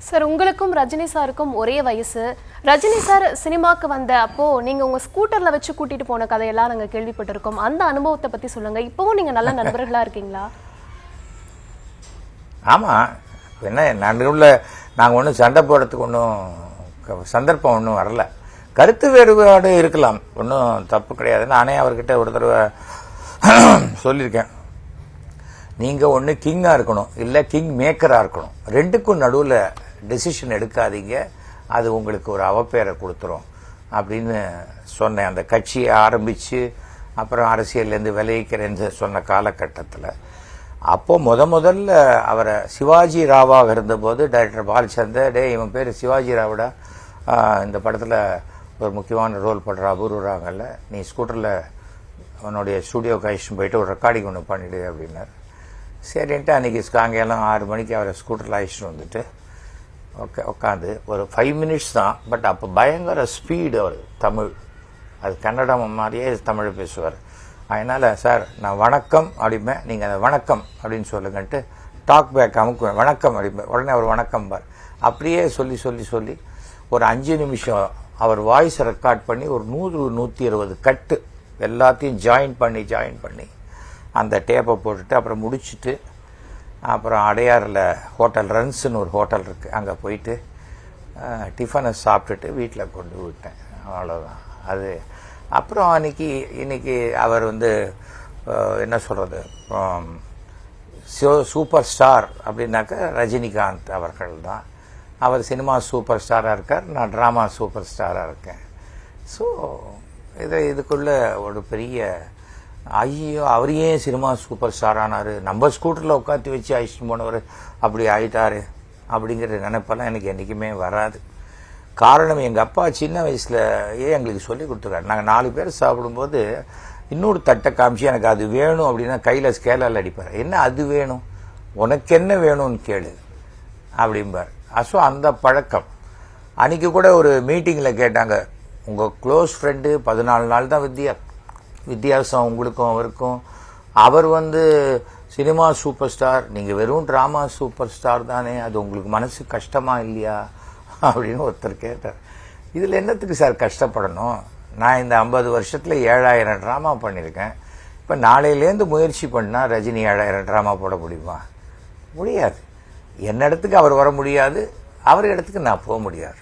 Sir, உங்களுக்கும் ரஜினி சாருக்கும் ஒரே வயசு. ரஜினி சார் சினிமாக்கு வந்த அப்போ நீங்க உங்க ஸ்கூட்டர்ல வச்சு கூட்டிட்டு போன கதையெல்லாம் நாங்க கேள்விப்பட்டிருக்கோம். அந்த அனுபவத்தை பத்தி சொல்லுங்க. இப்பவும் நீங்க நல்ல நண்பர்களா இருக்கீங்களா? ஆமா, என்ன நடுவில் நாங்கள் ஒன்றும் சண்டை போடுறதுக்கு ஒன்றும் சந்தர்ப்பம் ஒன்றும் வரல. கருத்து வேறுபாடு இருக்கலாம், ஒன்றும் தப்பு கிடையாது. நானே அவர்கிட்ட ஒரு தடவை சொல்லியிருக்கேன், நீங்கள் ஒன்று கிங்காக இருக்கணும், இல்லை கிங் மேக்கராக இருக்கணும். ரெண்டுக்கும் நடுவில் டெசிஷன் எடுக்காதீங்க, அது உங்களுக்கு ஒரு அவப்பேரை கொடுத்துரும் அப்படின்னு சொன்னேன். அந்த கட்சியை ஆரம்பித்து அப்புறம் அரசியல்லேருந்து விளைவிக்கிறேன்னு சொன்ன காலகட்டத்தில் அப்போது முதல்ல அவரை சிவாஜி ராவாக இருந்தபோது டைரக்டர் பாலச்சந்தர், இவன் பேர் சிவாஜி ராவுடா, இந்த படத்தில் ஒரு முக்கியமான ரோல் பண்ணுற அபூர்வராங்கல்ல, நீ ஸ்கூட்டரில் அவனுடைய ஸ்டூடியோக்கு அழைச்சிட்டு போயிட்டு ஒரு ரெக்கார்டிங் ஒன்று பண்ணிவிடு அப்படின்னார். சரின்ட்டு அன்றைக்கி சாயங்காலம் 6 மணிக்கு அவரை ஸ்கூட்டரில் அழைச்சிட்டு வந்துட்டு உட்காந்து ஒரு 5 மினிட்ஸ் தான். பட் அப்போ பயங்கர ஸ்பீடு அவர் தமிழ், அது கன்னடம் மாதிரியே தமிழ் பேசுவார். அதனால் சார் நான் வணக்கம் அப்படிம்பேன், நீங்கள் அந்த வணக்கம் அப்படின்னு சொல்லுங்கன்ட்டு டாக் பேக் அமுக்குவேன், வணக்கம் அப்படிம்பேன். உடனே அவர் வணக்கம் பார். அப்படியே சொல்லி சொல்லி சொல்லி ஒரு 5 நிமிஷம் அவர் வாய்ஸை ரெக்கார்ட் பண்ணி ஒரு 100-120 கட்டு எல்லாத்தையும் ஜாயின் பண்ணி அந்த டேப்பை போட்டுட்டு அப்புறம் முடிச்சுட்டு அப்புறம் அடையாறில் ஹோட்டல் ரன்ஸ்ன்னு ஒரு ஹோட்டல் இருக்குது, அங்கே போயிட்டு டிஃபனை சாப்பிட்டுட்டு வீட்டில் கொண்டு விட்டேன். அவ்வளோதான் அது. அப்புறம் இன்னைக்கு அவர் என்ன சொல்கிறது, சூப்பர் ஸ்டார் அப்படின்னாக்க ரஜினிகாந்த் அவர்கள் தான். அவர் சினிமா சூப்பர் ஸ்டாராக இருக்கார், நான் ட்ராமா சூப்பர் ஸ்டாராக இருக்கேன். ஸோ இதுக்குள்ள ஒரு பெரிய ஐயோ அவர் ஏன் சினிமா சூப்பர் ஸ்டார் ஆனார், நம்ம ஸ்கூட்டரில் உட்காந்து வச்சு அழைச்சிட்டு போனவர் அப்படி ஆயிட்டாரு அப்படிங்கிற நினைப்பெல்லாம் எனக்கு என்றைக்குமே வராது. காரணம், எங்கள் அப்பா சின்ன வயசுலயே எங்களுக்கு சொல்லி கொடுத்துருக்காரு. நாங்கள் 4 பேர் சாப்பிடும்போது இன்னொரு தட்டை காமிச்சு எனக்கு அது வேணும் அப்படின்னா கையில் ஸ்கேலால் அடிப்பார். என்ன அது வேணும், உனக்கு என்ன வேணும்னு கேளு அப்படிம்பார். ஸோ அந்த பழக்கம். அன்றைக்கி கூட ஒரு மீட்டிங்கில் கேட்டாங்க, உங்கள் க்ளோஸ் ஃப்ரெண்டு 14 நாள் தான் வித்தியாசம் உங்களுக்கும் அவருக்கும், அவர் சினிமா சூப்பர் ஸ்டார், நீங்கள் வெறும் ட்ராமா சூப்பர் ஸ்டார் தானே, அது உங்களுக்கு மனசு கஷ்டமா இல்லையா அப்படின்னு ஒருத்தர் கேட்டார். இதில் என்னத்துக்கு சார் கஷ்டப்படணும், நான் இந்த 50 வருஷத்தில் 7000 ட்ராமா பண்ணியிருக்கேன். இப்போ நாளையிலேருந்து முயற்சி பண்ணால் ரஜினி 7000 ட்ராமா போட முடியுமா? முடியாது. என்ன இடத்துக்கு அவர் வர முடியாது, அவர் இடத்துக்கு நான் போக முடியாது.